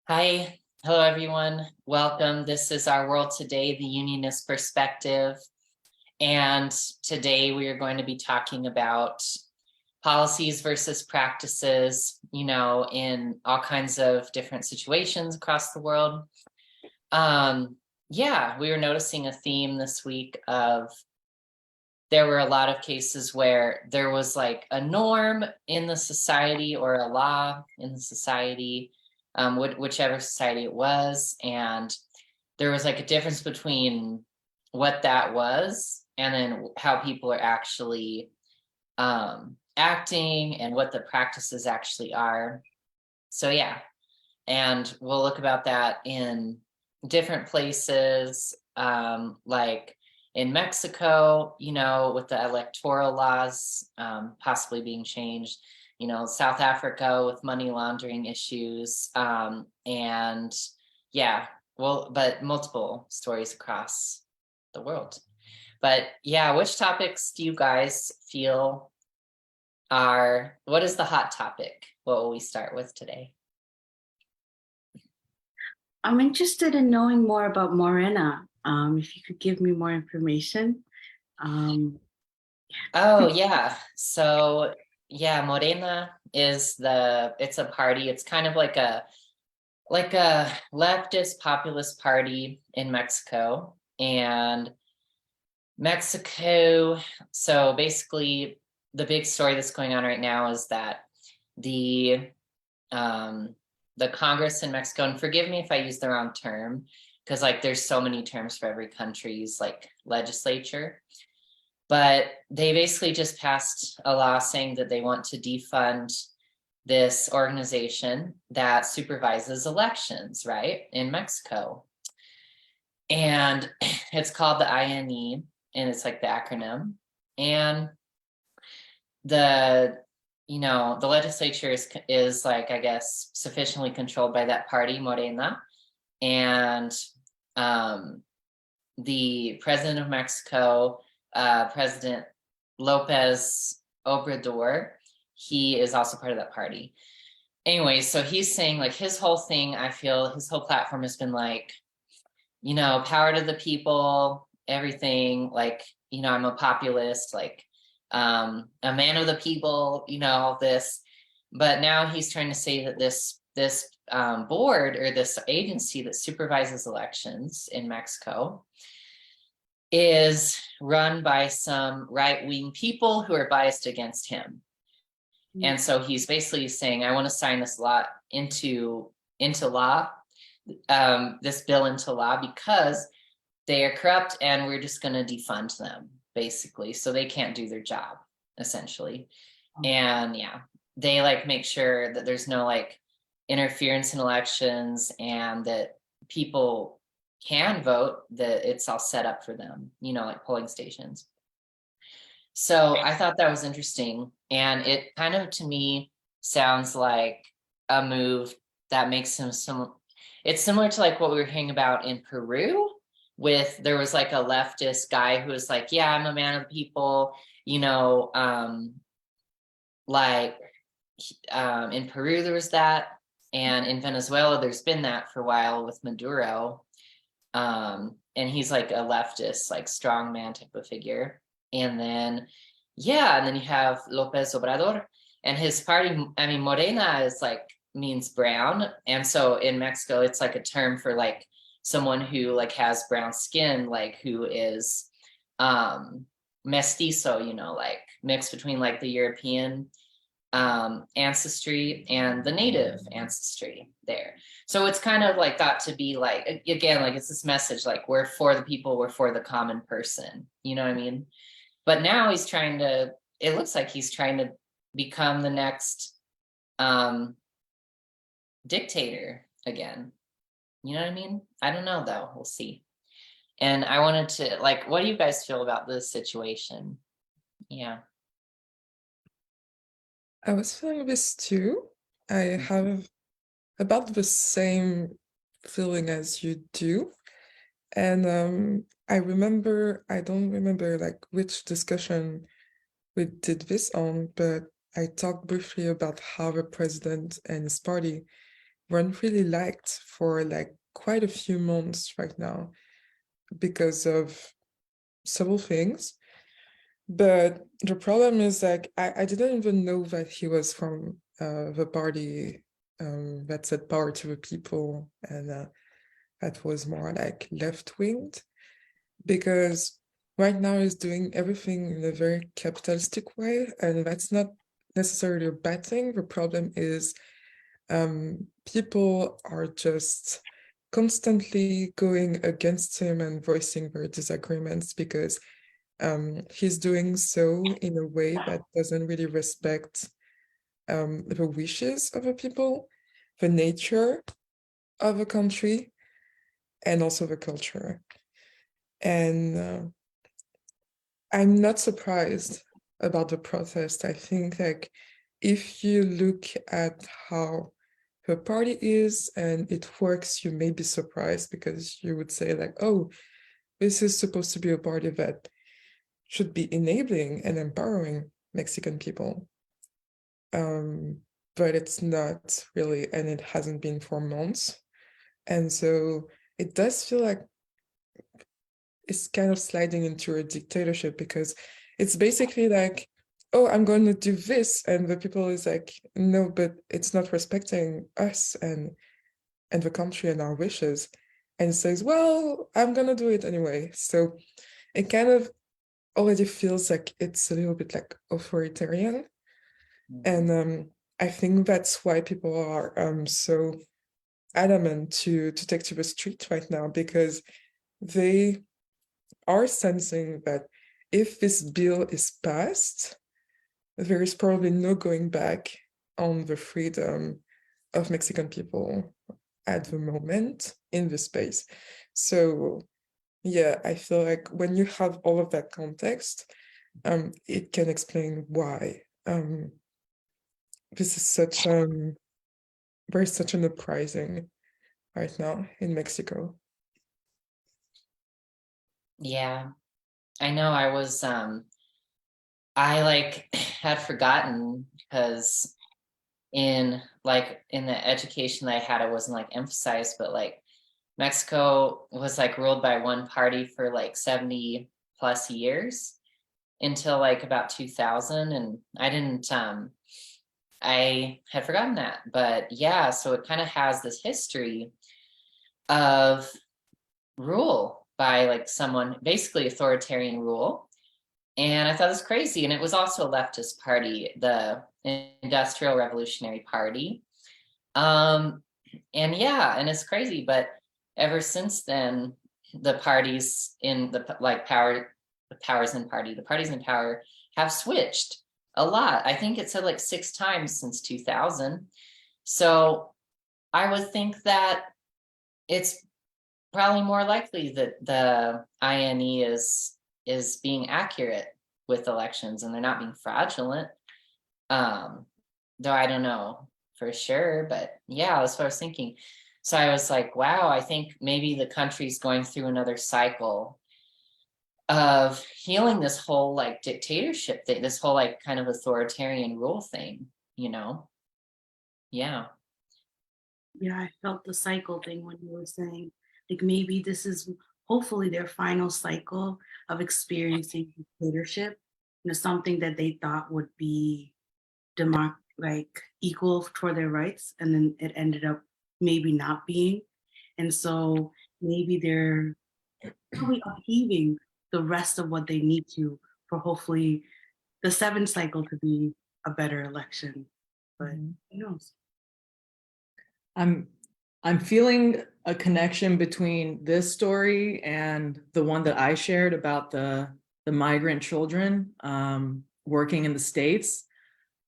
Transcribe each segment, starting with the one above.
Hi, hello everyone. Welcome. This is our world today, the Unionist perspective. And today we are going to be talking about policies versus practices, in all kinds of different situations across the world. We were noticing a theme this week of there were a lot of cases where there was like a norm in the society or a law in the society, whichever society it was. And there was like a difference between what that was and then how people are actually acting and what the practices actually are. So yeah, and we'll look about that in different places, like in Mexico, with the electoral laws possibly being changed, South Africa with money laundering issues, and yeah, but multiple stories across the world. But yeah, which topics do you guys feel what is the hot topic? What will we start with today? I'm interested in knowing more about Morena. If you could give me more information. Oh yeah. So yeah, Morena is it's a party. It's kind of like a leftist populist party in Mexico. And Mexico, so basically the big story that's going on right now is that the the Congress in Mexico, and forgive me if I use the wrong term, because like there's so many terms for every country's like legislature. But they basically just passed a law saying that they want to defund this organization that supervises elections, right, in Mexico. And it's called the INE, and it's like the acronym. And the the legislature is like, I guess, sufficiently controlled by that party, Morena. And the president of Mexico, President Lopez Obrador, he is also part of that party. Anyway, so he's saying like his whole thing, I feel his whole platform has been like, power to the people, everything, like, I'm a populist, like a man of the people, this. But now he's trying to say that this board or this agency that supervises elections in Mexico is run by some right-wing people who are biased against him. And so he's basically saying, I want to sign this law into law, this bill into law, because they are corrupt and we're just going to defund them, basically, so they can't do their job, essentially. And yeah, they like make sure that there's no like interference in elections and that people can vote, that it's all set up for them, like polling stations. So I thought that was interesting. And it kind of, to me, sounds like a move that makes him it's similar to like what we were hearing about in Peru, there was like a leftist guy who was like, yeah, I'm a man of the people, like in Peru there was that, and in Venezuela there's been that for a while with Maduro, and he's like a leftist, like strongman type of figure. And then you have Lopez Obrador and his party. I mean, Morena is like means brown, and so in Mexico it's like a term for like someone who like has brown skin, like who is mestizo, like mixed between like the European ancestry and the native ancestry there. So it's kind of like thought to be like, again, like it's this message like we're for the people, we're for the common person, you know what I mean? But now it looks like he's trying to become the next dictator again. You know what I mean? I don't know though, we'll see. And I wanted to like, what do you guys feel about this situation? Yeah. I was feeling this too. I have about the same feeling as you do. And I don't remember like which discussion we did this on, but I talked briefly about how the president and his party weren't really liked for like quite a few months right now because of several things. But the problem is like I didn't even know that he was from the party that said power to the people, and that was more like left-winged, because right now he's doing everything in a very capitalistic way, and that's not necessarily a bad thing. The problem is people are just constantly going against him and voicing their disagreements because he's doing so in a way that doesn't really respect the wishes of the people, the nature of a country, and also the culture. And I'm not surprised about the protest. I think like if you look at how her party is and it works, you may be surprised, because you would say like, oh, this is supposed to be a party that should be enabling and empowering Mexican people. But it's not really, and it hasn't been for months. And so it does feel like it's kind of sliding into a dictatorship, because it's basically like, oh, I'm going to do this, and the people is like, no, but it's not respecting us and the country and our wishes, and it says, well, I'm gonna do it anyway. So it kind of already feels like it's a little bit like authoritarian. And I think that's why people are so adamant to take to the street right now, because they are sensing that if this bill is passed, there is probably no going back on the freedom of Mexican people at the moment in the space. So yeah, I feel like when you have all of that context, it can explain why this is such there's such an uprising right now in Mexico. Yeah, I know. I like had forgotten, because in the education that I had, it wasn't like emphasized, but like Mexico was like ruled by one party for like 70 plus years until like about 2000. And I had forgotten that. But yeah, so it kind of has this history of rule by like someone, basically authoritarian rule. And I thought it was crazy. And it was also a leftist party, the Industrial Revolutionary Party. And yeah, and it's crazy. But ever since then, the parties in the like power, the powers in party, the parties in power have switched a lot. I think it said like 6 times since 2000. So I would think that it's probably more likely that the INE is being accurate with elections and they're not being fraudulent. Though I don't know for sure, but yeah, that's what I was thinking. So I was like, wow, I think maybe the country's going through another cycle of healing this whole like dictatorship thing, this whole like kind of authoritarian rule thing, you know? Yeah. Yeah, I felt the cycle thing when you were saying, like, maybe this is hopefully their final cycle of experiencing dictatorship, something that they thought would be like equal for their rights, and then it ended up maybe not being. And so maybe they're probably upheaving the rest of what they need to for hopefully the 7th cycle to be a better election. But who knows? I'm feeling a connection between this story and the one that I shared about the migrant children working in the States,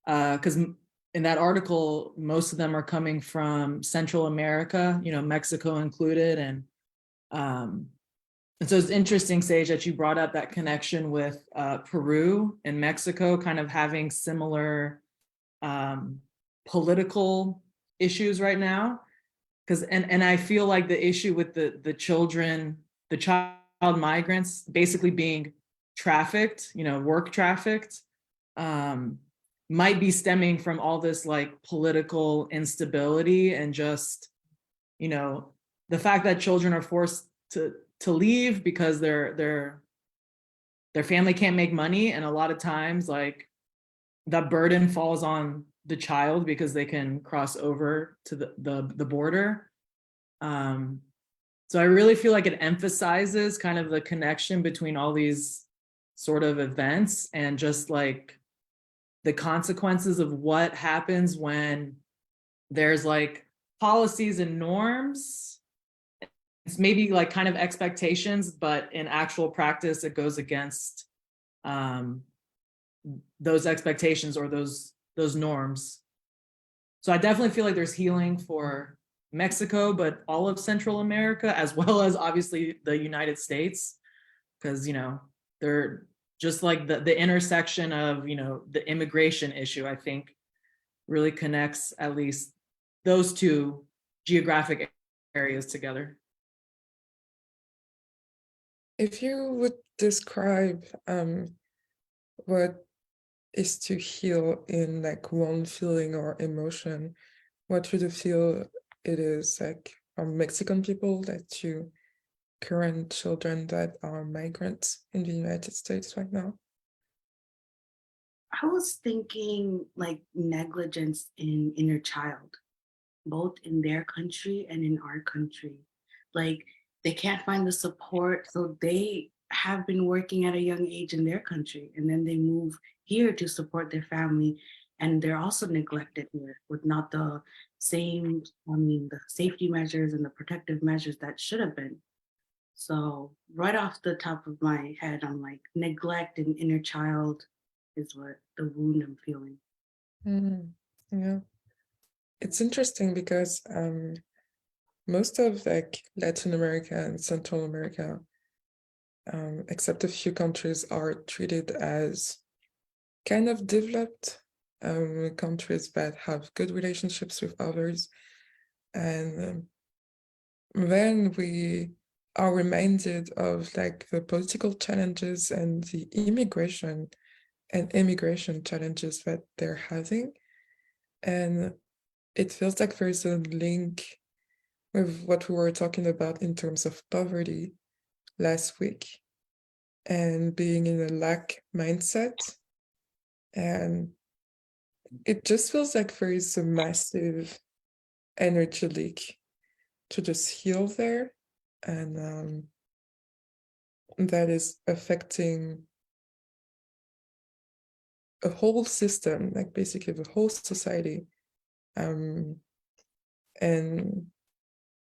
because in that article, most of them are coming from Central America, Mexico included, and so it's interesting, Sage, that you brought up that connection with Peru and Mexico kind of having similar political issues right now. Because and I feel like the issue with the children, the child migrants basically being trafficked, work trafficked, might be stemming from all this like political instability and just, you know, the fact that children are forced to leave because their family can't make money, and a lot of times like that burden falls on the child because they can cross over to the border. So I really feel like it emphasizes kind of the connection between all these sort of events and just like the consequences of what happens when there's like policies and norms. It's maybe like kind of expectations, but in actual practice, it goes against those expectations or those norms. So I definitely feel like there's healing for Mexico, but all of Central America, as well as obviously the United States, because, you know, they're just like the intersection of, you know, the immigration issue, I think really connects at least those two geographic areas together. If you would describe what is to heal in like one feeling or emotion, what would you feel it is like from Mexican people that you current children that are migrants in the United States right now? I was thinking like negligence in inner child, both in their country and in our country. Like they can't find the support, so they have been working at a young age in their country, and then they move here to support their family, and they're also neglected here with not the same, I mean, the safety measures and the protective measures that should have been. So right off the top of my head, I'm like, neglect and inner child is what the wound I'm feeling. Yeah, it's interesting because most of like Latin America and Central America, except a few countries, are treated as kind of developed countries that have good relationships with others, and then we are reminded of like the political challenges and the immigration challenges that they're having, and it feels like there's a link with what we were talking about in terms of poverty last week and being in a lack mindset. And it just feels like there is a massive energy leak to just heal there, and that is affecting a whole system, like basically the whole society, and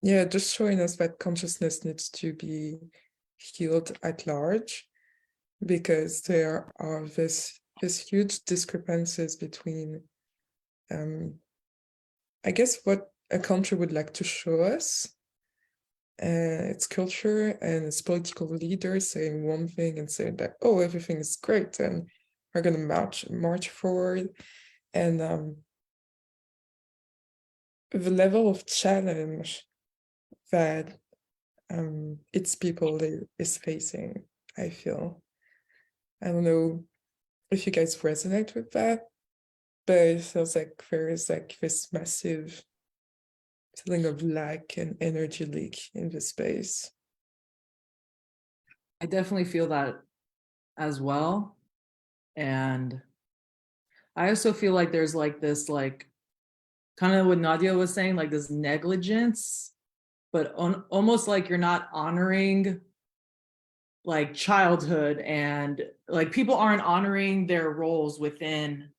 yeah, just showing us that consciousness needs to be healed at large, because there are this huge discrepancies between I guess what a country would like to show us, its culture and its political leaders saying one thing and saying that, oh, everything is great and we're going to march forward, and the level of challenge that its people is facing, I feel. I don't know if you guys resonate with that, but it feels like there is like this massive feeling of lack and energy leak in the space. I definitely feel that as well. And I also feel like there's like this, like, kind of what Nadia was saying, like this negligence, but almost like you're not honoring like childhood, and like people aren't honoring their roles within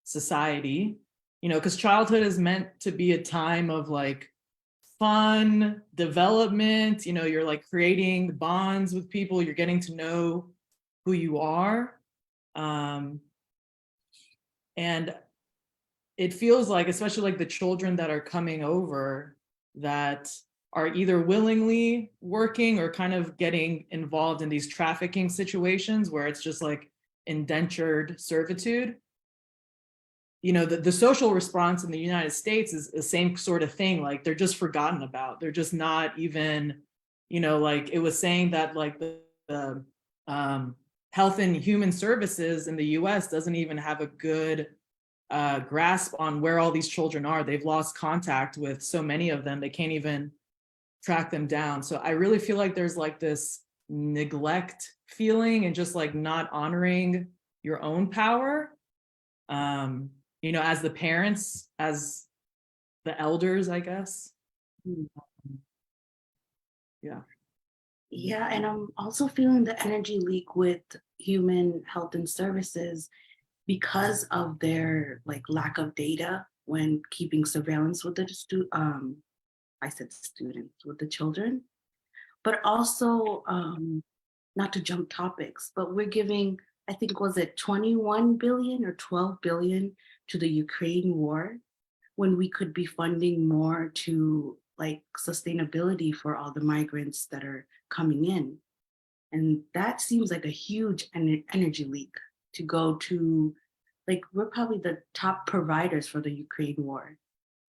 society, you know, because childhood is meant to be a time of like fun development, you know, you're like creating bonds with people, you're getting to know who you are. And it feels like, especially like the children that are coming over, that are either willingly working or kind of getting involved in these trafficking situations where it's just like indentured servitude. You know, the social response in the United States is the same sort of thing. Like they're just forgotten about. They're just not even, you know, like it was saying that like the Health and Human Services in the US doesn't even have a good grasp on where all these children are. They've lost contact with so many of them, they can't even track them down. So I really feel like there's like this neglect feeling and just like not honoring your own power. As the parents, as the elders, I guess. Yeah. Yeah, and I'm also feeling the energy leak with human health and services because of their like lack of data when keeping surveillance with the I said students, with the children, but also not to jump topics, but we're giving, I think, was it 21 billion or 12 billion to the Ukraine war when we could be funding more to like sustainability for all the migrants that are coming in. And that seems like a huge energy leak to go to, like, we're probably the top providers for the Ukraine war.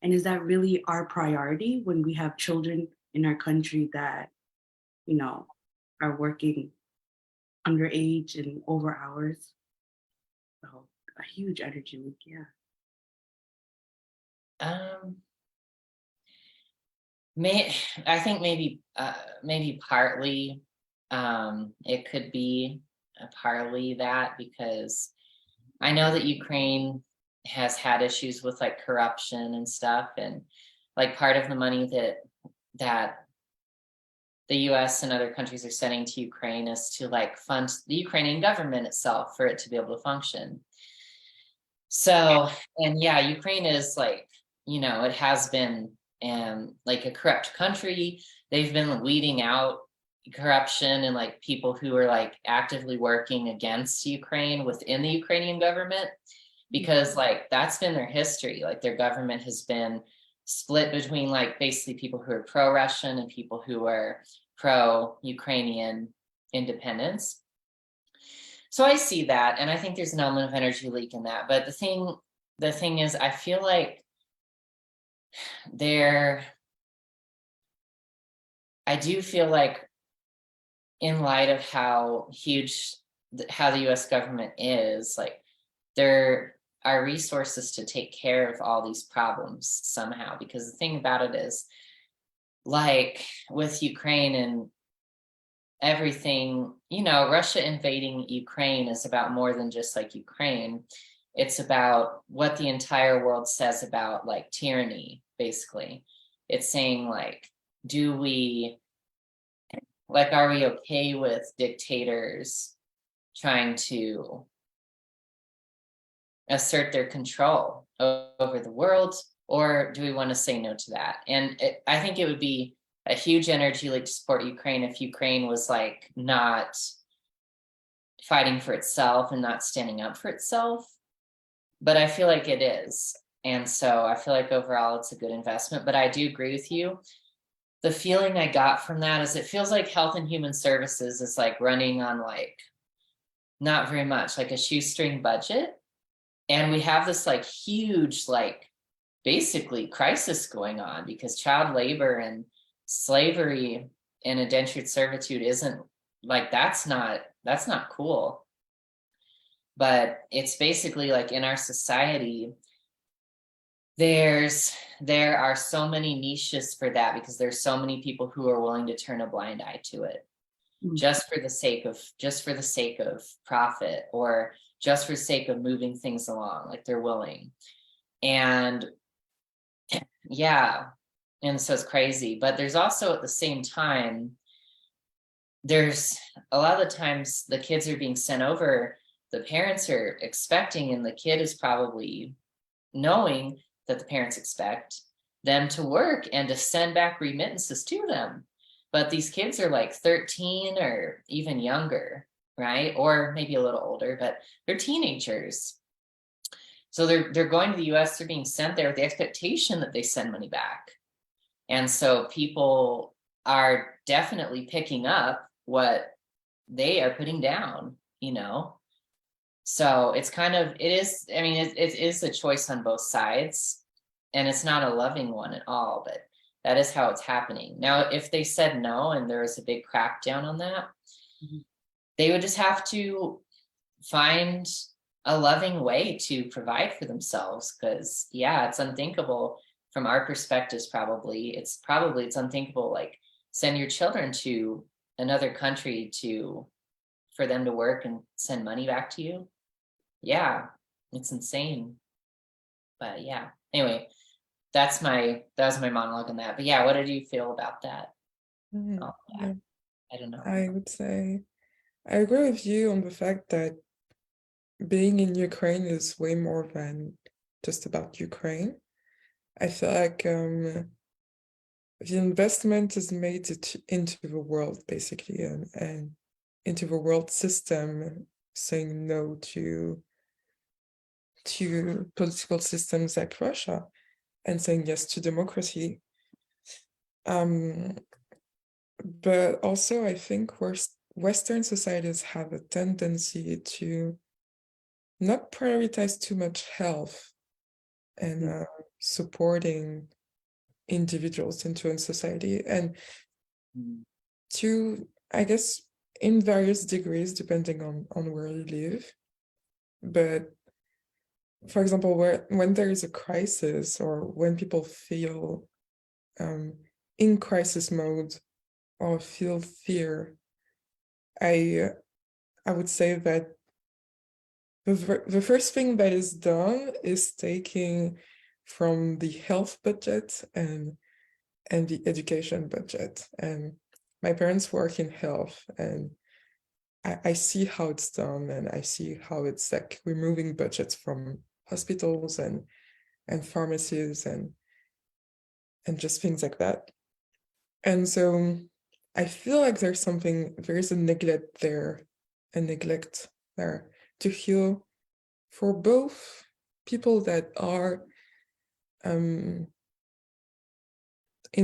And is that really our priority when we have children in our country that, are working underage and over hours? So a huge energy leak, yeah. I think maybe partly it could be partly that, because I know that Ukraine has had issues with like corruption and stuff, and like part of the money that the US and other countries are sending to Ukraine is to like fund the Ukrainian government itself for it to be able to function. So, and yeah, Ukraine is like, it has been like a corrupt country. They've been weeding out corruption and like people who are like actively working against Ukraine within the Ukrainian government, because like that's been their history. Like their government has been split between like basically people who are pro-Russian and people who are pro-Ukrainian independence. So I see that, and I think there's an element of energy leak in that. But the thing is, I feel like I do feel like, in light of how huge how the US government is, like there are resources to take care of all these problems somehow. Because the thing about it is, like with Ukraine and everything, Russia invading Ukraine is about more than just like Ukraine. It's about what the entire world says about like tyranny, basically. It's saying like, are we okay with dictators trying to assert their control over the world, or do we want to say no to that? And I think it would be a huge energy leak to support Ukraine if Ukraine was like not fighting for itself and not standing up for itself. But I feel like it is. And so I feel like overall it's a good investment. But I do agree with you. The feeling I got from that is it feels like Health and Human Services is like running on like not very much, like a shoestring budget. And we have this like huge, like basically crisis going on, because child labor and slavery and indentured servitude isn't like, that's not cool. But it's basically like in our society, there are so many niches for that, because there's so many people who are willing to turn a blind eye to it, just for the sake of profit, or just for the sake of moving things along. Like they're willing. And yeah, and so it's crazy. But there's also, at the same time, there's a lot of the times the kids are being sent over, the parents are expecting, and the kid is probably knowing that the parents expect them to work and to send back remittances to them. But these kids are like 13 or even younger, right? Or maybe a little older, but they're teenagers. So they're going to the US, they're being sent there with the expectation that they send money back. And so people are definitely picking up what they are putting down, So it's kind of, it is a choice on both sides, and it's not a loving one at all, but that is how it's happening. Now, if they said no and there was a big crackdown on that, they would just have to find a loving way to provide for themselves. Because yeah, it's unthinkable from our perspectives. It's unthinkable, like send your children to another country for them to work and send money back to you. Yeah, it's insane. But yeah, anyway, that was my monologue on that. But yeah, what did you feel about that? Mhm. Oh, Yeah, I don't know. I would say I agree with you on the fact that being in Ukraine is way more than just about Ukraine. I feel like the investment is made into the world, basically, and into the world system, saying no to political systems like Russia and saying yes to democracy. But also, I think Western societies have a tendency to not prioritize too much health and supporting individuals into a society, and to, I guess, in various degrees, depending on where you live. But for example, when there is a crisis or when people feel in crisis mode or feel fear, I would say that the first thing that is done is taking from the health budget and the education budget. And my parents work in health, and I see how it's done, and I see how it's like removing budgets from hospitals and pharmacies and just things like that. And so I feel like there is a neglect there to heal for both people that are in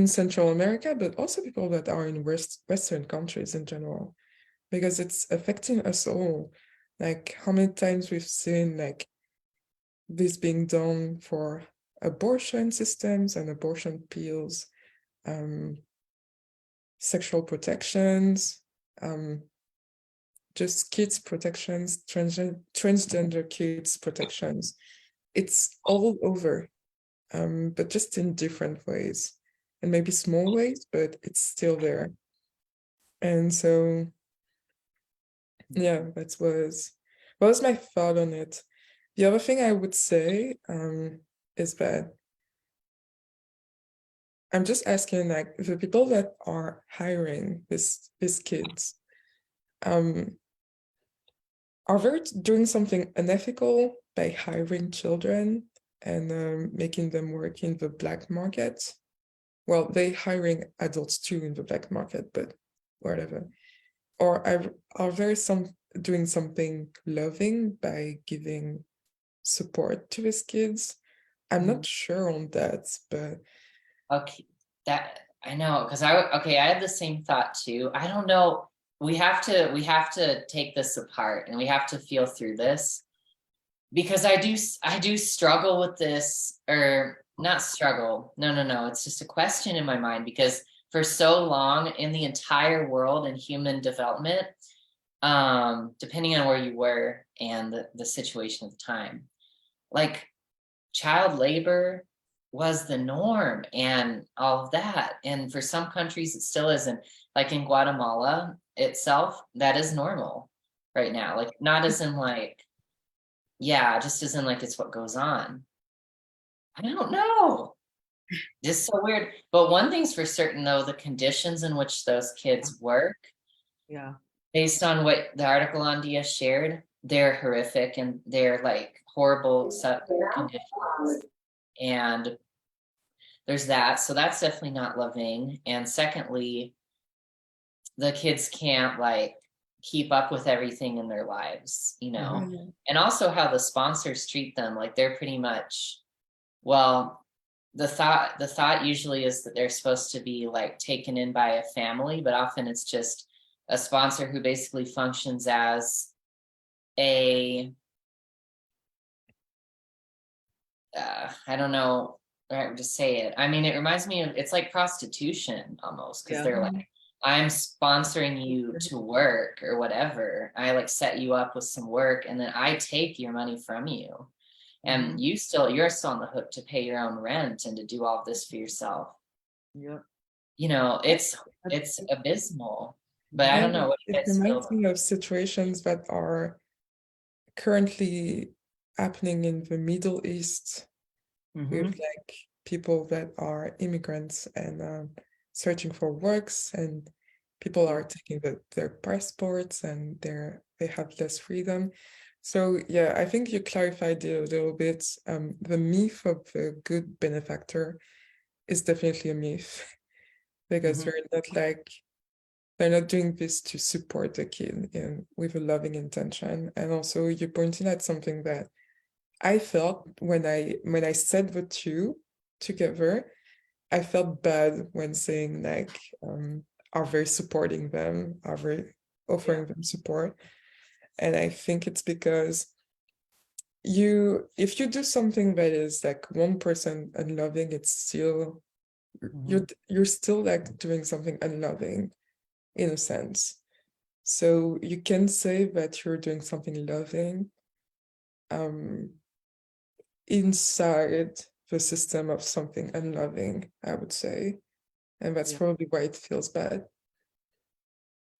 Central America, but also people that are in Western countries in general, because it's affecting us all. Like how many times we've seen like this being done for abortion systems and abortion pills, sexual protections, just kids protections, transgender kids protections. It's all over, but just in different ways, and maybe small ways, but it's still there. And so, yeah, that was my thought on it. The other thing I would say is that I'm just asking, like, the people that are hiring these kids, are they doing something unethical by hiring children and making them work in the black market? Well, they hiring adults too in the black market, but whatever. Or are there doing something loving by giving support to his kids? I'm not sure on that, but Okay, that I know, because I had the same thought too. I don't know. We have to take this apart and we have to feel through this, because I do struggle with this, or not struggle. No. It's just a question in my mind, because for so long in the entire world in human development, depending on where you were and the situation at the time, like child labor was the norm and all of that. And for some countries it still isn't. Like in Guatemala itself, that is normal right now. Like not as in like, yeah, just as in like it's what goes on. I don't know. Just so weird. But one thing's for certain though, the conditions in which those kids work, Yeah. based on what the article on Dia shared, they're horrific and they're like horrible conditions. And there's that. So that's definitely not loving. And secondly, the kids can't like keep up with everything in their lives, and also how the sponsors treat them. Like they're pretty much, well, the thought usually is that they're supposed to be like taken in by a family, but often it's just a sponsor who basically functions as a I don't know how to say it. I mean, it reminds me of, it's like prostitution almost, because Yeah. they're like I'm sponsoring you to work or whatever. I like set you up with some work and then I take your money from you. And you're still on the hook to pay your own rent and to do all of this for yourself. Yeah. You know, it's abysmal. But I don't And know what you it guys feel. reminds me of situations that are currently happening in the Middle East with like people that are immigrants and searching for works, and people are taking their passports and they have less freedom. So yeah, I think you clarified it a little bit. The myth of the good benefactor is definitely a myth because they're not doing this to support the kid with a loving intention. And also you pointed out something that I felt when I said the two together. I felt bad when saying like, are they supporting them? Are they offering them support? And I think it's because if you do something that is like 1% unloving, it's still you're still like doing something unloving in a sense. So you can say that you're doing something loving inside the system of something unloving, I would say. And that's probably why it feels bad.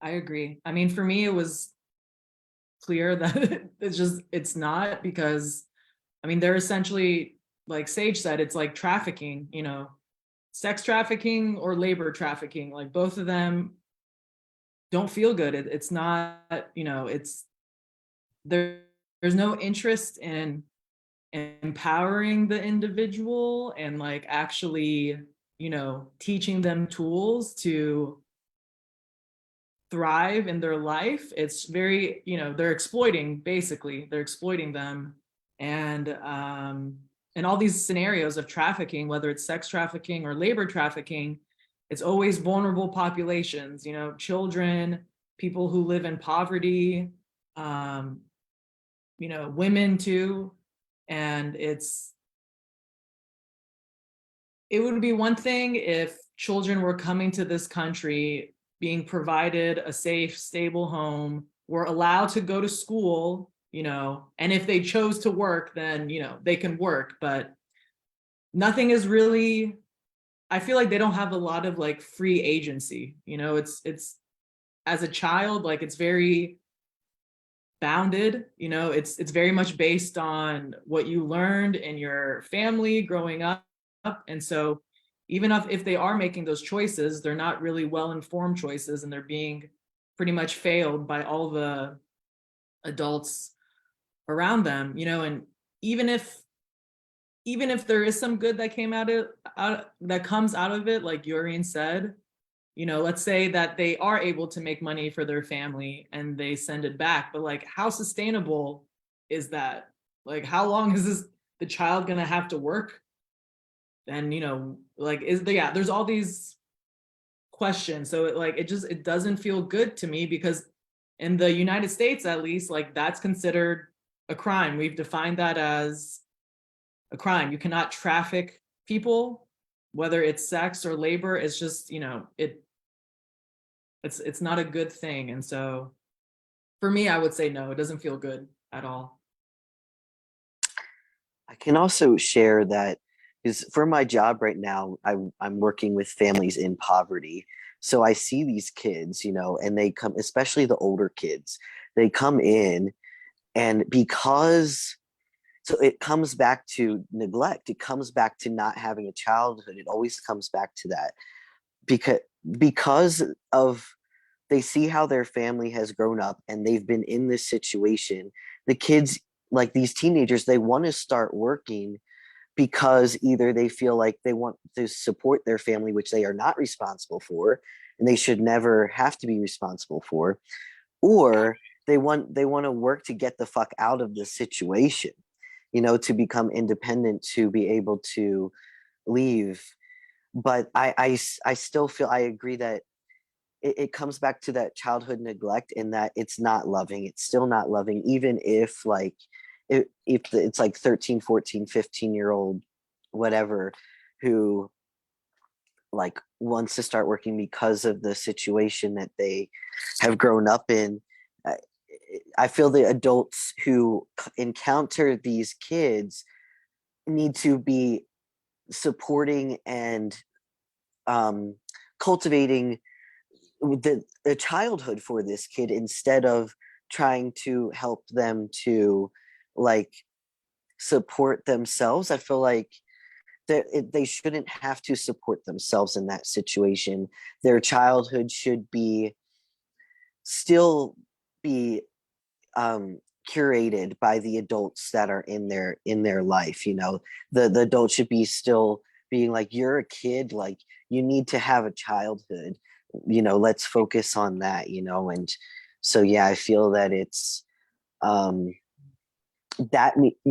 I agree. I mean, for me, it was clear that it's not, because I mean, they're essentially, like Sage said, it's like trafficking, you know, sex trafficking or labor trafficking. Like both of them don't feel good. It's not, you know, there's no interest in empowering the individual and like actually, you know, teaching them tools to thrive in their life. It's very, you know, they're exploiting them. And all these scenarios of trafficking, whether it's sex trafficking or labor trafficking, it's always vulnerable populations, you know, children, people who live in poverty, you know, women too. And it would be one thing if children were coming to this country, being provided a safe, stable home, were allowed to go to school, you know, and if they chose to work, then, you know, they can work, but nothing is really, I feel like they don't have a lot of like free agency, you know, it's as a child, like it's very bounded, you know, it's very much based on what you learned in your family growing up. And so even if they are making those choices, they're not really well-informed choices, and they're being pretty much failed by all the adults around them, you know. And even if there is some good that that comes out of it, like Yurian said, you know, let's say that they are able to make money for their family and they send it back, but like how sustainable is that? Like how long is the child gonna have to work? And, you know, like there's all these questions. So it doesn't feel good to me, because in the United States, at least, like that's considered a crime. We've defined that as a crime. You cannot traffic people, whether it's sex or labor. It's just, you know, it's not a good thing. And so for me, I would say no, it doesn't feel good at all. I can also share that because for my job right now, I'm working with families in poverty. So I see these kids, you know, and they come, especially the older kids, they come in, and so it comes back to neglect. It comes back to not having a childhood. It always comes back to that because of they see how their family has grown up and they've been in this situation. The kids, like these teenagers, they want to start working because either they feel like they want to support their family, which they are not responsible for, and they should never have to be responsible for, or they want to work to get the fuck out of this situation, you know, to become independent, to be able to leave. But I still feel, I agree that it comes back to that childhood neglect, in that it's not loving. It's still not loving, even if like if it's like 13, 14, 15-year-old whatever, who like wants to start working because of the situation that they have grown up in. I, I feel the adults who encounter these kids need to be supporting and cultivating the childhood for this kid instead of trying to help them to like support themselves. I feel like they shouldn't have to support themselves in that situation. Their childhood should be still be curated by the adults that are in their life. You know, the adult should be still being like, you're a kid, like you need to have a childhood, you know, let's focus on that, you know. And so yeah, I feel that it's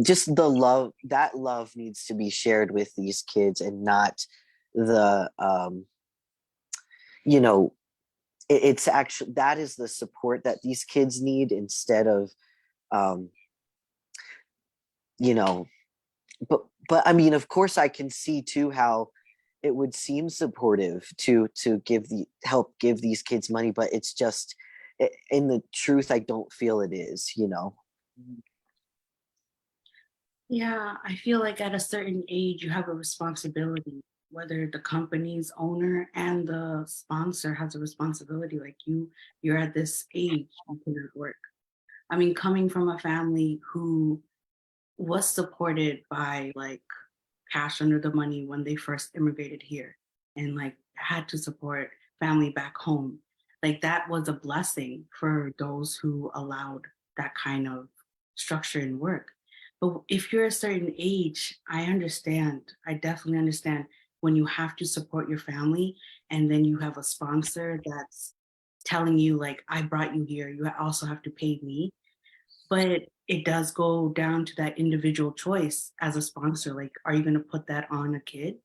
just the love, that love needs to be shared with these kids, and not the you know, it's actually, that is the support that these kids need, instead of um you know, but I mean, of course I can see too how it would seem supportive to help give these kids money, but it's just, in the truth, I don't feel it is, you know. Yeah, I feel like at a certain age, you have a responsibility, whether the company's owner and the sponsor has a responsibility. Like you're at this age, you cannot work. I mean, coming from a family who was supported by like cash under the money when they first immigrated here and like had to support family back home, like that was a blessing for those who allowed that kind of structure and work. But if you're a certain age, I understand, I definitely understand when you have to support your family and then you have a sponsor that's telling you like, I brought you here, you also have to pay me. But it does go down to that individual choice as a sponsor. Like, are you going to put that on a kid?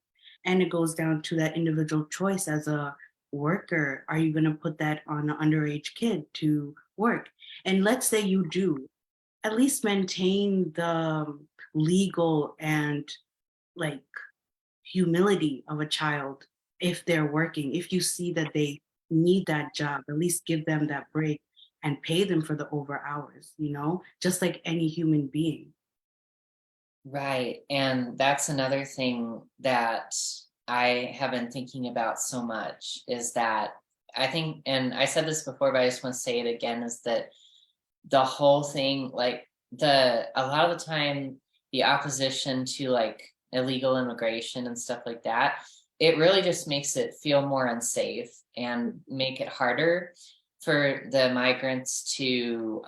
And it goes down to that individual choice as a worker. Are you going to put that on an underage kid to work? And let's say you do, at least maintain the legal and like humility of a child if they're working. If you see that they need that job, at least give them that break and pay them for the over hours, you know, just like any human being. Right. And that's another thing that I have been thinking about so much, is that I think, and I said this before, but I just want to say it again, is that the whole thing, like a lot of the time, the opposition to like illegal immigration and stuff like that, it really just makes it feel more unsafe and make it harder for the migrants to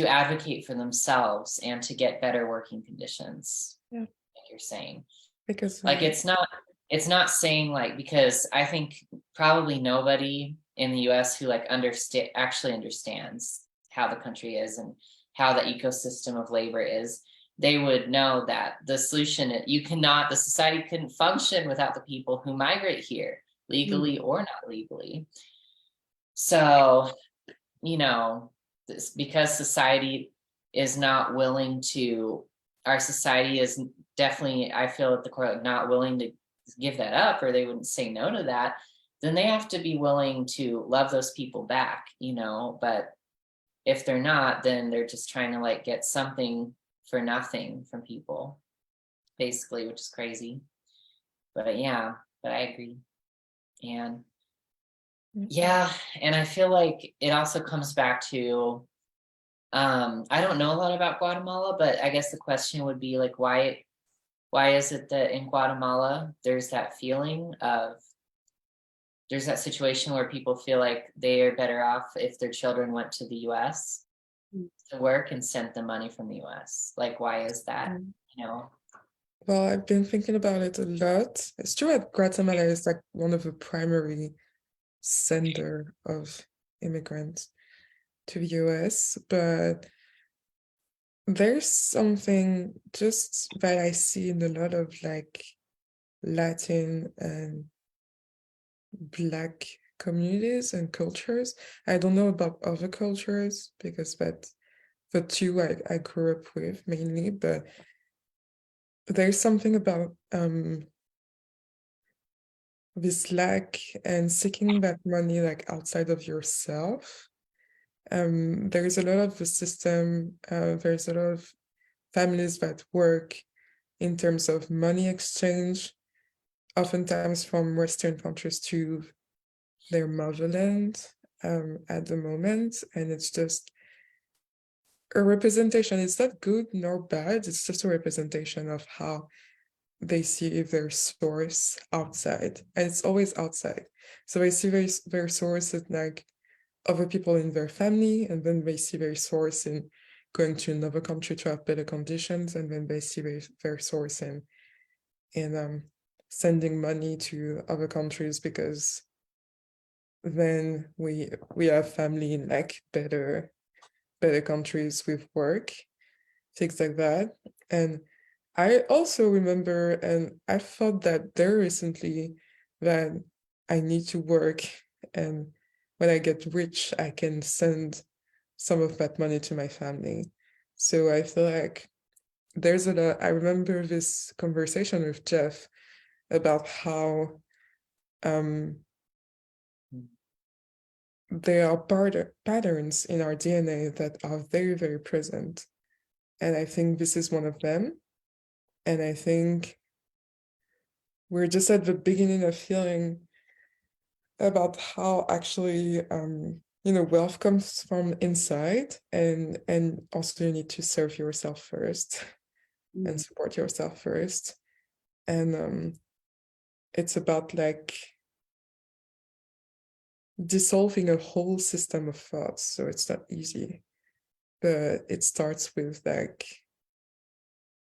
advocate for themselves and to get better working conditions. Yeah. Like you're saying, Because like it's not saying like, because I think probably nobody in the US who like actually understands how the country is and how the ecosystem of labor is, they would know that the solution, the society couldn't function without the people who migrate here, legally or not legally. So, you know, because society is not willing to, our society is definitely, I feel at the core, not willing to give that up, or they wouldn't say no to that, then they have to be willing to love those people back, you know. But if they're not, then they're just trying to like get something for nothing from people, basically, which is crazy. But yeah, but I agree. And yeah, and I feel like it also comes back to, I don't know a lot about Guatemala, but I guess the question would be like, why is it that in Guatemala there's that feeling of, there's that situation where people feel like they are better off if their children went to the US to work and sent the money from the US? Like, why is that? You know? well, I've been thinking about it a lot. It's true that Guatemala is like one of the primary sender of immigrants to the US, but there's something just that I see in a lot of like Latin and Black communities and cultures. I don't know about other cultures because that's the two I grew up with mainly, but there's something about this lack and seeking that money like outside of yourself. There's a lot of the system, there's a lot of families that work in terms of money exchange, oftentimes from Western countries to their motherland at the moment. And it's just a representation. It's not good nor bad. It's just a representation of how they see their source outside. And it's always outside. So they see their source in like other people in their family, and then they see their source in going to another country to have better conditions, and then they see their source in sending money to other countries because then we have family in like better countries with work, things like that. And I also remember, and I thought that there recently, that I need to work, and when I get rich, I can send some of that money to my family. So I feel like there's a lot. I remember this conversation with Jeff about how there are patterns in our DNA that are very, very present. And I think this is one of them. And I think we're just at the beginning of healing about how actually, wealth comes from inside, and also you need to serve yourself first and support yourself first. And it's about like dissolving a whole system of thoughts. So it's not easy, but it starts with like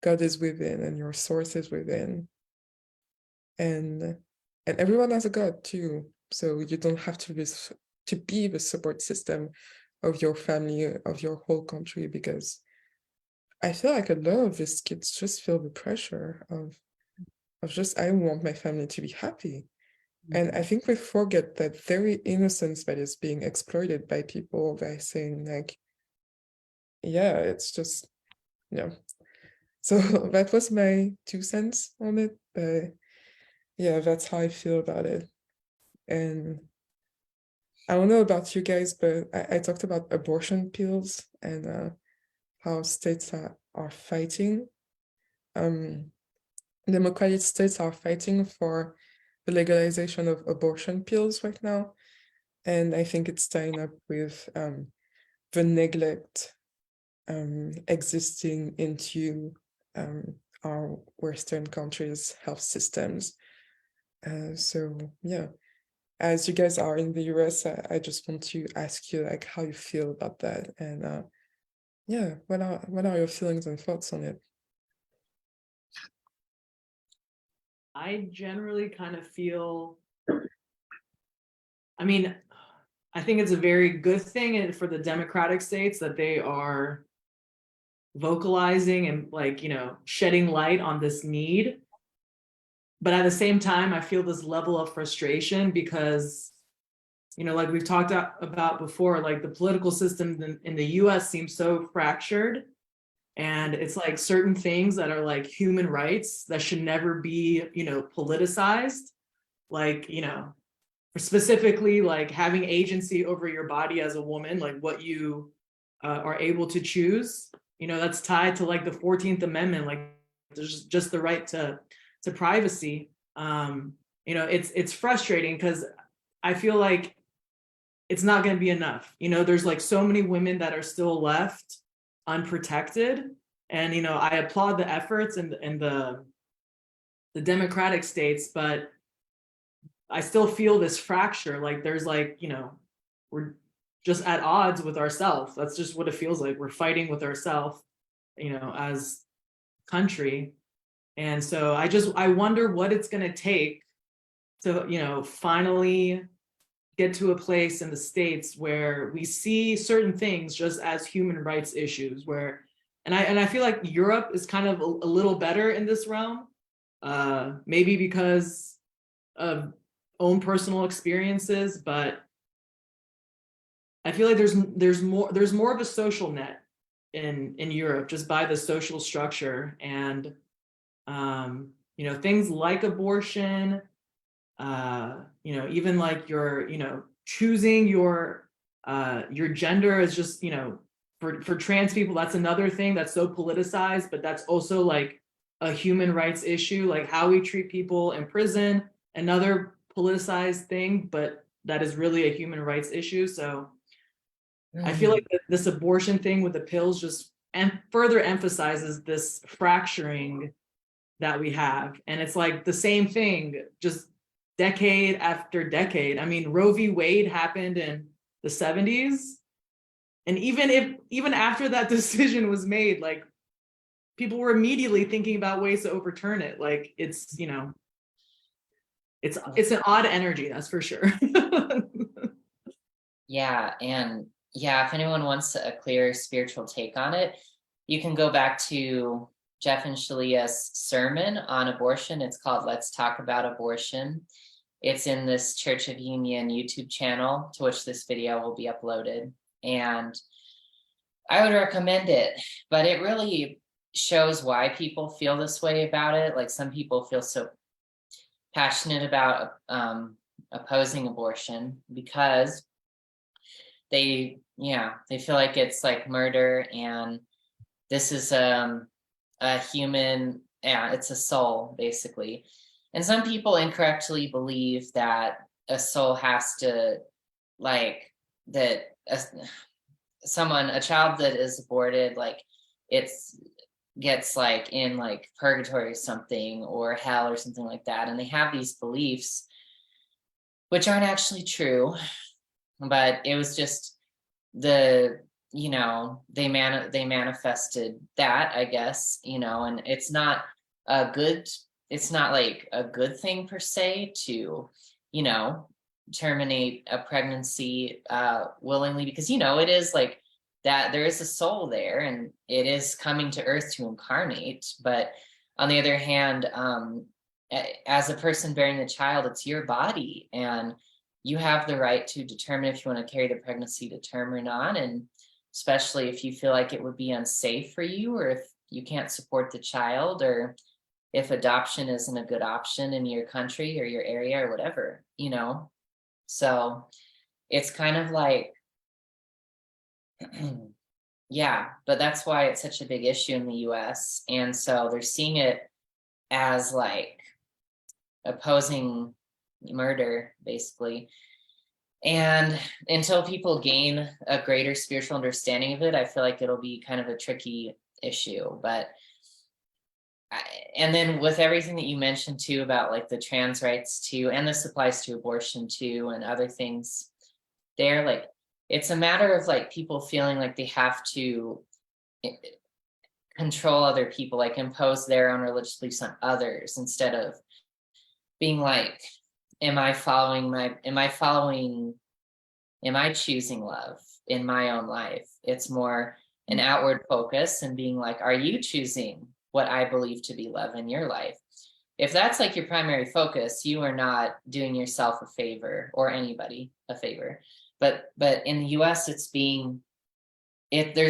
God is within and your source is within, and everyone has a God too. So you don't have to be the support system of your family, of your whole country, because I feel like a lot of these kids just feel the pressure of just, I want my family to be happy. And I think we forget that very innocence that is being exploited by people by saying like, yeah, it's just, So that was my 2 cents on it. But yeah, that's how I feel about it. And I don't know about you guys, but I talked about abortion pills and how states are fighting. Democratic states are fighting for the legalization of abortion pills right now. And I think it's tying up with the neglect existing into our Western countries' health systems. So yeah, as you guys are in the US, I just want to ask you like how you feel about that, and yeah, what are your feelings and thoughts on it? I generally kind of feel, I mean, I think it's a very good thing for the democratic states that they are vocalizing and like, shedding light on this need. But at the same time, I feel this level of frustration because, like we've talked about before, like the political system in the US seems so fractured. And it's like certain things that are like human rights that should never be, politicized. Like, specifically like having agency over your body as a woman, like what you are able to choose, that's tied to like the 14th Amendment, like there's just the right to privacy. It's frustrating because I feel like it's not going to be enough. There's like so many women that are still left unprotected, and I applaud the efforts in the democratic states, but I still feel this fracture. Like there's like, we're just at odds with ourselves. That's just what it feels like. We're fighting with ourselves, as country. And so I wonder what it's going to take to, finally get to a place in the States where we see certain things just as human rights issues, and I feel like Europe is kind of a little better in this realm, maybe because of own personal experiences, but I feel like there's more of a social net in Europe just by the social structure, and things like abortion, you know, even like your, you know, choosing your gender is just, you know, for trans people, that's another thing that's so politicized, but that's also like a human rights issue, like how we treat people in prison, another politicized thing, but that is really a human rights issue. So I feel like this abortion thing with the pills just further emphasizes this fracturing that we have. And it's like the same thing, just decade after decade. I mean, Roe v. Wade happened in the 70s. And even after that decision was made, like people were immediately thinking about ways to overturn it. Like it's, you know, it's an odd energy, that's for sure. Yeah, and yeah, if anyone wants a clear spiritual take on it, you can go back to Jeff and Shaleia's sermon on abortion. It's called Let's Talk About Abortion. It's in this Church of Union YouTube channel, to which this video will be uploaded. And I would recommend it, but it really shows why people feel this way about it. Like some people feel so passionate about opposing abortion because they feel like it's like murder, and this is a human, it's a soul basically. And some people incorrectly believe that a soul has to, like, that a child that is aborted, like it's gets like in like purgatory or something, or hell or something like that, and they have these beliefs which aren't actually true. But it was just they manifested that, I guess, and it's not like a good thing per se to, terminate a pregnancy willingly, because, it is like that there is a soul there and it is coming to earth to incarnate. But on the other hand, as a person bearing the child, it's your body, and you have the right to determine if you want to carry the pregnancy to term or not. And especially if you feel like it would be unsafe for you, or if you can't support the child, or if adoption isn't a good option in your country or your area or whatever, So it's kind of like, yeah, but that's why it's such a big issue in the US. And so they're seeing it as like opposing murder, basically. And until people gain a greater spiritual understanding of it, I feel like it'll be kind of a tricky issue. But and then with everything that you mentioned too about like the trans rights too, and this applies to abortion too, and other things, they're like, it's a matter of like people feeling like they have to control other people, like impose their own religious beliefs on others, instead of being like, am I choosing love in my own life? It's more an outward focus and being like, are you choosing what I believe to be love in your life? If that's like your primary focus, you are not doing yourself a favor, or anybody a favor. But in the US, there's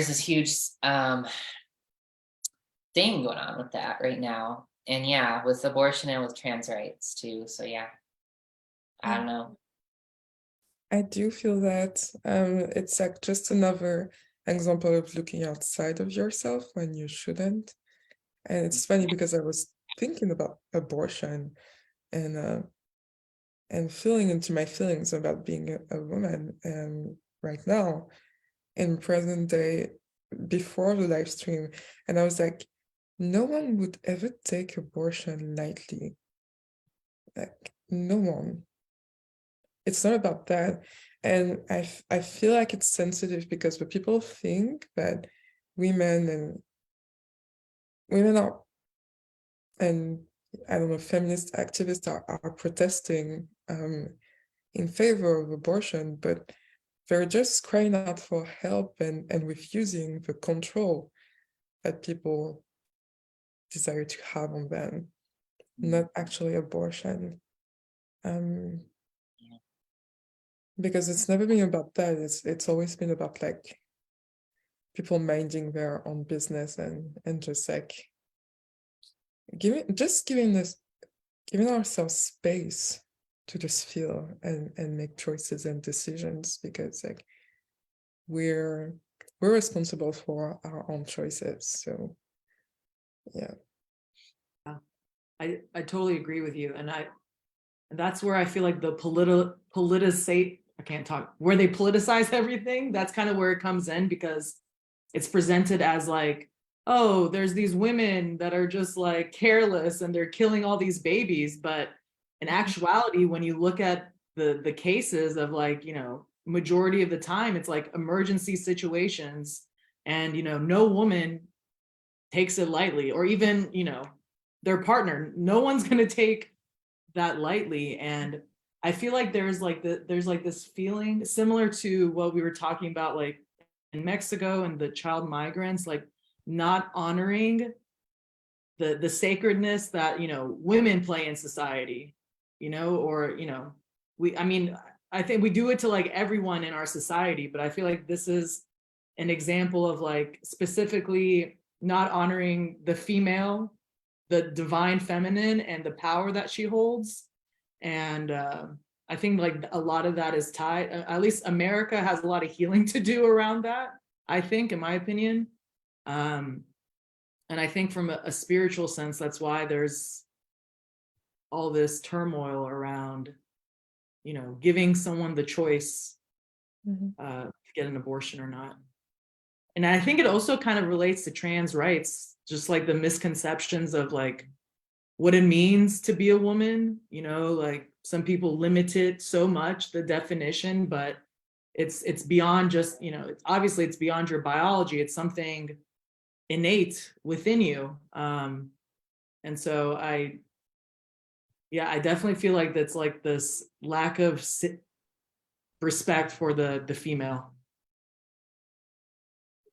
this huge thing going on with that right now. And yeah, with abortion and with trans rights too. So yeah, I don't know. I do feel that it's like just another example of looking outside of yourself when you shouldn't. And it's funny because I was thinking about abortion and feeling into my feelings about being a woman right now in present day before the live stream. And I was like, no one would ever take abortion lightly. Like, no one. It's not about that. And I feel like it's sensitive because the people think that women are, and I don't know, feminist activists are protesting in favor of abortion, but they're just crying out for help and refusing the control that people desire to have on them, not actually abortion. Because it's never been about that. It's always been about like people minding their own business and just like giving ourselves space just feel and make choices and decisions, because like we're responsible for our own choices. So yeah. I totally agree with you. And that's where I feel like the I can't talk, where they politicize everything, that's kind of where it comes in, because it's presented as like, oh, there's these women that are just like careless and they're killing all these babies. But in actuality, when you look at the cases of like, you know, majority of the time, it's like emergency situations, and, you know, no woman takes it lightly, or even, you know, their partner, no one's going to take that lightly. And I feel like there's like this feeling similar to what we were talking about, like in Mexico and the child migrants, like not honoring the sacredness that, you know, women play in society, you know, or, you know, I mean, I think we do it to like everyone in our society, but I feel like this is an example of like specifically not honoring the female, the divine feminine, and the power that she holds. And I think like a lot of that is tied, at least America has a lot of healing to do around that, I think, in my opinion. And I think from a spiritual sense, that's why there's all this turmoil around, you know, giving someone the choice to get an abortion or not. And I think it also kind of relates to trans rights, just like the misconceptions of like what it means to be a woman, you know, like some people limit it so much, the definition, but it's beyond just, you know, obviously it's beyond your biology. It's something innate within you. And so I definitely feel like that's like this lack of respect for the female.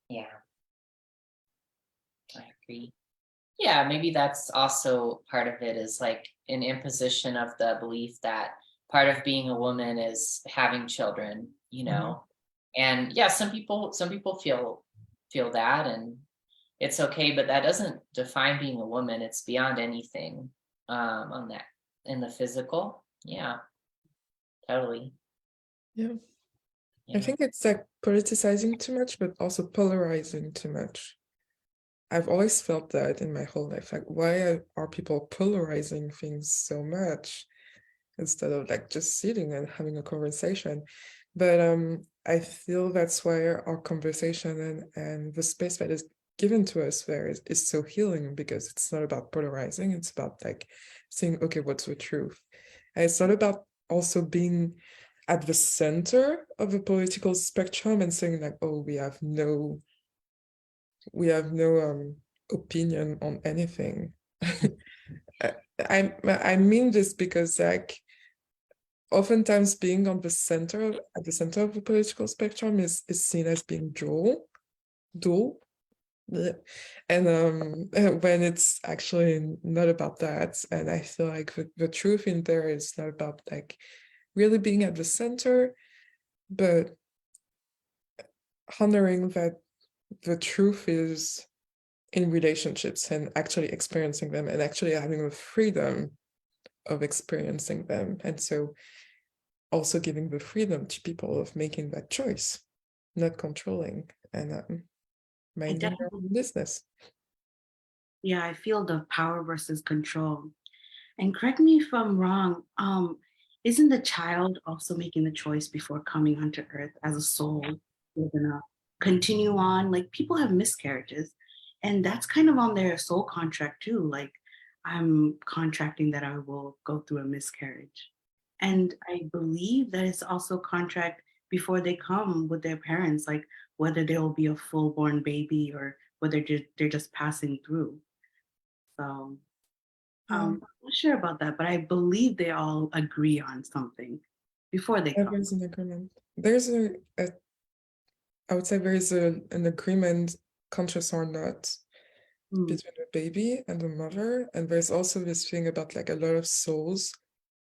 Yeah, I agree. Yeah, maybe that's also part of it, is like an imposition of the belief that part of being a woman is having children, you know. And yeah, some people feel that, and it's okay, but that doesn't define being a woman. It's beyond anything on that, in the physical. Yeah, totally. Yeah. Yeah. I think it's like politicizing too much, but also polarizing too much. I've always felt that in my whole life. Like, why are people polarizing things so much instead of like just sitting and having a conversation? But I feel that's why our conversation and the space that is given to us there is so healing, because it's not about polarizing. It's about like saying, okay, what's the truth? And it's not about also being at the center of a political spectrum and saying like, oh, we have no opinion on anything. I mean this because like oftentimes being at the center of the political spectrum is seen as being dual. Bleh. And when it's actually not about that. And I feel like the truth in there is not about like really being at the center, but honoring that the truth is in relationships and actually experiencing them and actually having the freedom of experiencing them. And so also giving the freedom to people of making that choice, not controlling and minding their own business. Yeah, I feel the power versus control. And correct me if I'm wrong, isn't the child also making the choice before coming onto earth as a soul? They're gonna continue on. Like people have miscarriages, and that's kind of on their soul contract too. Like I'm contracting that I will go through a miscarriage. And I believe that it's also contract before they come with their parents, like whether there will be a full born baby or whether they're just passing through. So I'm not sure about that, but I believe they all agree on something before they come. There's an agreement. I would say there is an agreement, conscious or not, Mm, between the baby and the mother. And there's also this thing about like a lot of souls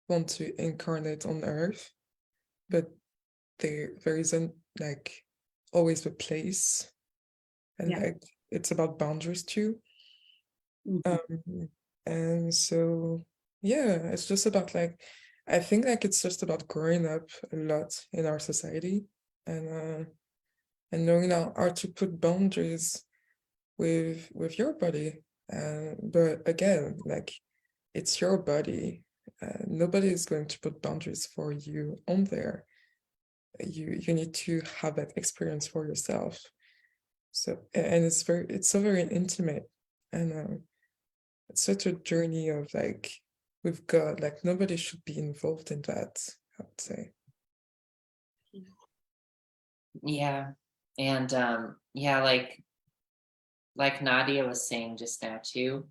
want to incarnate on earth, but there isn't like always a place. And yeah. like it's about boundaries too. Mhm. And so yeah, it's just about like I think like it's just about growing up a lot in our society, and knowing how to put boundaries with your body. But again, like it's your body. Nobody is going to put boundaries for you on there. You need to have that experience for yourself. So and it's so very intimate, and it's such a journey of like with God. Like nobody should be involved in that, I would say. Yeah. And yeah, like Nadia was saying just now too,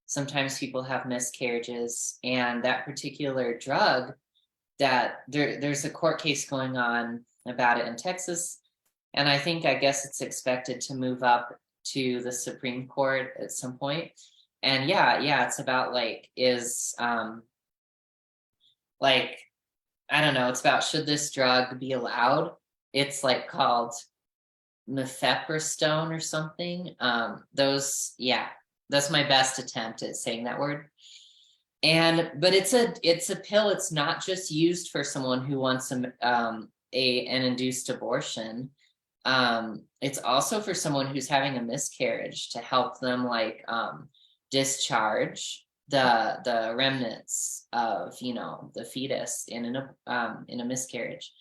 sometimes people have miscarriages, and that particular drug, that there's a court case going on about it in Texas, and I guess it's expected to move up to the Supreme Court at some point. And yeah, it's about like like I don't know, it's about, should this drug be allowed? It's like called mifepristone or something. That's my best attempt at saying that word. But it's a pill. It's not just used for someone who wants an induced abortion. It's also for someone who's having a miscarriage, to help them like discharge the remnants of, you know, the fetus in a miscarriage.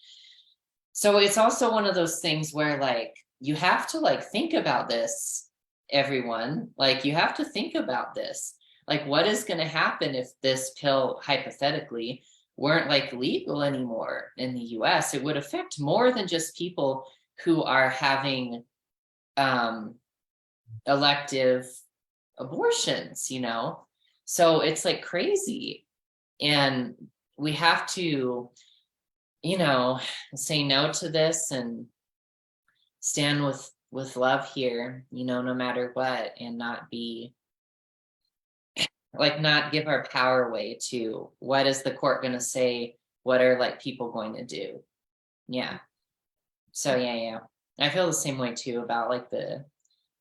So it's also one of those things where like you have to like think about this, everyone. Like you have to think about this. Like what is going to happen if this pill hypothetically weren't like legal anymore in the US? It would affect more than just people who are having elective abortions, you know? So it's like crazy. And we have to, you know, say no to this and stand with love here, you know, no matter what, and not be like, not give our power away to what is the court going to say, what are like people going to do. Yeah. So yeah, I feel the same way too about like the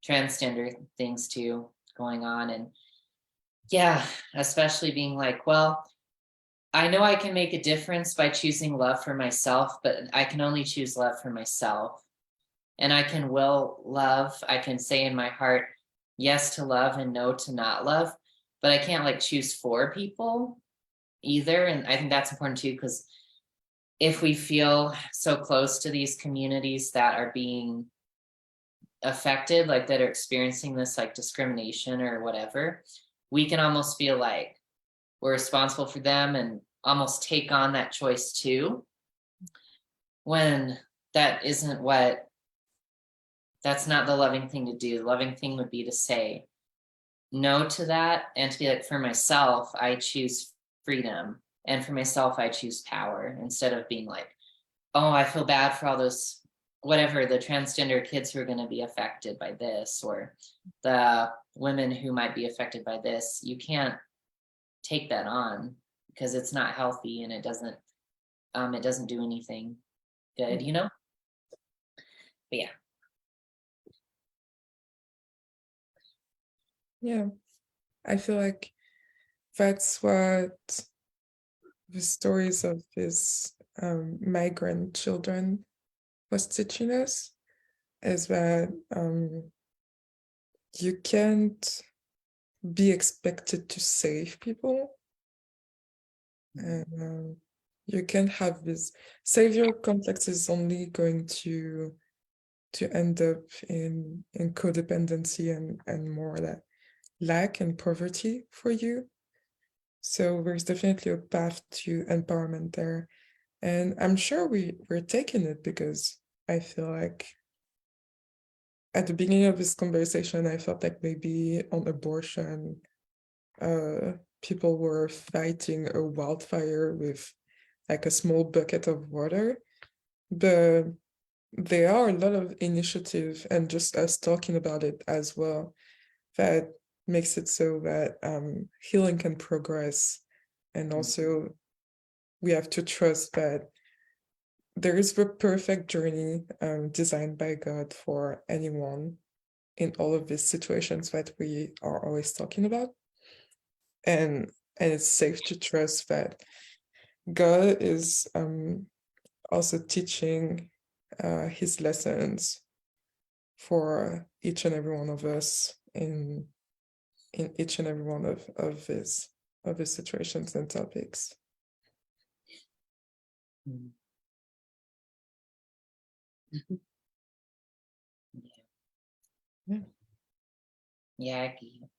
transgender things too going on. And yeah, especially being like, well, I know I can make a difference by choosing love for myself, but I can only choose love for myself. And I can will love, I can say in my heart yes to love and no to not love, but I can't like choose for people either. And I think that's important too, because if we feel so close to these communities that are being affected, like that are experiencing this like discrimination or whatever, we can almost feel like we're responsible for them and almost take on that choice too, when that isn't what, that's not the loving thing to do. The loving thing would be to say no to that and to be like, for myself, I choose freedom. And for myself, I choose power, instead of being like, oh, I feel bad for all those, whatever, the transgender kids who are going to be affected by this, or the women who might be affected by this. You can't take that on, because it's not healthy, and it doesn't do anything good, you know? But yeah. Yeah, I feel like that's what the stories of these migrant children was teaching us, is that you can't be expected to save people, and you can't have this savior complex is only going to end up in codependency and more that lack and poverty for you. So there's definitely a path to empowerment there. And I'm sure we're taking it, because I feel like at the beginning of this conversation, I felt like maybe on abortion, people were fighting a wildfire with like a small bucket of water. But there are a lot of initiative, and just us talking about it as well, that makes it so that healing can progress. And also we have to trust that there is the perfect journey designed by God for anyone in all of these situations that we are always talking about. And it's safe to trust that God is also teaching his lessons for each and every one of us in each and every one of his situations and topics. Mm. Yeah. Yeah,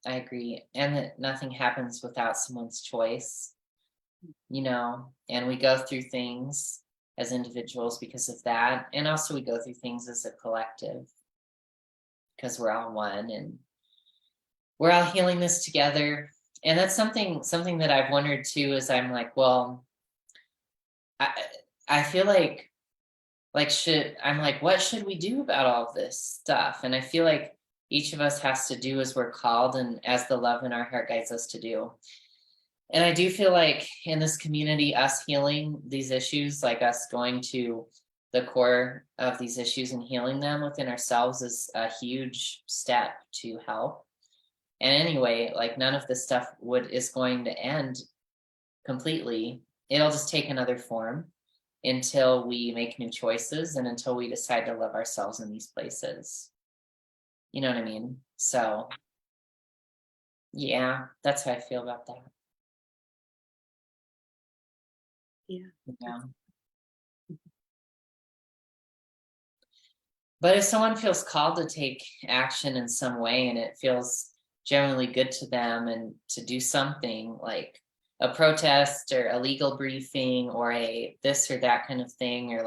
I agree. And that nothing happens without someone's choice, you know, and we go through things as individuals because of that. And also we go through things as a collective because we're all one and we're all healing this together. And that's something that I've wondered too, is I'm like, well, I feel like what should we do about all of this stuff? And I feel like each of us has to do as we're called and as the love in our heart guides us to do. And I do feel like in this community, us healing these issues, like us going to the core of these issues and healing them within ourselves, is a huge step to help. And anyway, like none of this stuff is going to end completely. It'll just take another form until we make new choices and until we decide to love ourselves in these places. You know what I mean? So yeah, that's how I feel about that. Yeah. Yeah. But if someone feels called to take action in some way and it feels generally good to them and to do something like a protest or a legal briefing or a this or that kind of thing,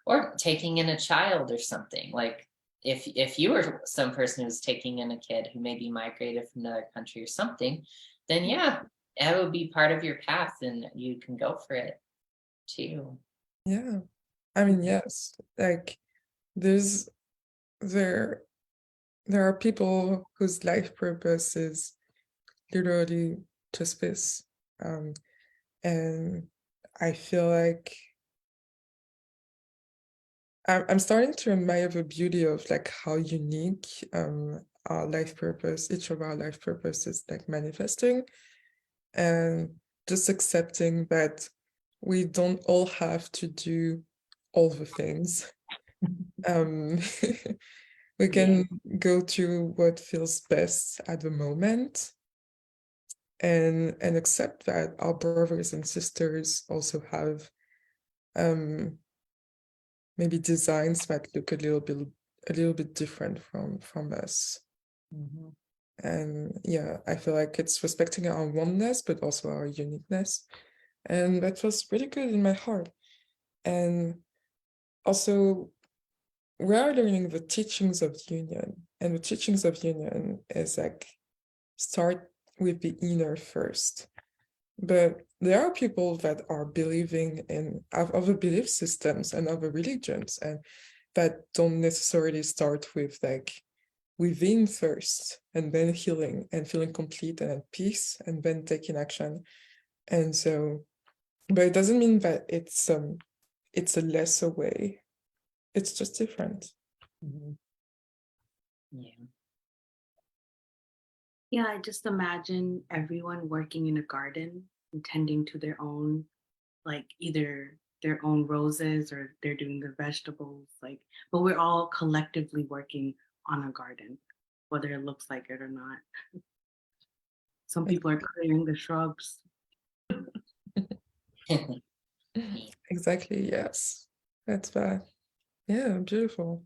or taking in a child or something, like if you were some person who's taking in a kid who maybe migrated from another country or something, then yeah, that would be part of your path and you can go for it too. Yeah, I mean, yes, like there are people whose life purpose is literally just this, and I feel like I'm starting to admire the beauty of like how unique our life purpose, each of our life purpose is like manifesting, and just accepting that we don't all have to do all the things. We can go to what feels best at the moment, and accept that our brothers and sisters also have maybe designs that look a little bit different from us. Mhm. And yeah, I feel like it's respecting our oneness but also our uniqueness, and that feels really good in my heart. And also, we are learning the teachings of union, and the teachings of union is like start with the inner first. But there are people that are believing in other belief systems and other religions, and that don't necessarily start with like within first and then healing and feeling complete and at peace and then taking action. And so, but it doesn't mean that it's a lesser way. It's just different. Mhm. Yeah. Yeah, I just imagine everyone working in a garden and tending to their own, like either their own roses or they're doing the vegetables, like, but we're all collectively working on a garden, whether it looks like it or not. Some people are clearing the shrubs. Exactly, yes. That's bad. Yeah, beautiful.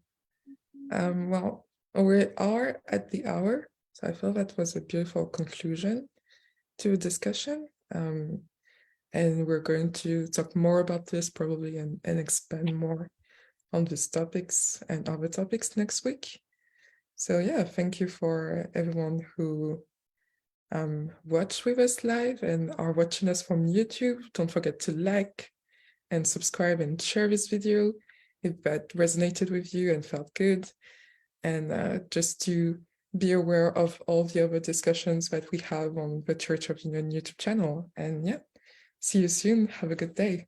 Well, we are at the hour, so I feel that was a beautiful conclusion to a discussion. And we're going to talk more about this probably and expand more on these topics and other topics next week. So yeah, thank you for everyone who watched with us live and are watching us from YouTube. Don't forget to like and subscribe and share this video if that resonated with you and felt good. And just to be aware of all the other discussions that we have on the Church of Union YouTube channel. And yeah, see you soon. Have a good day.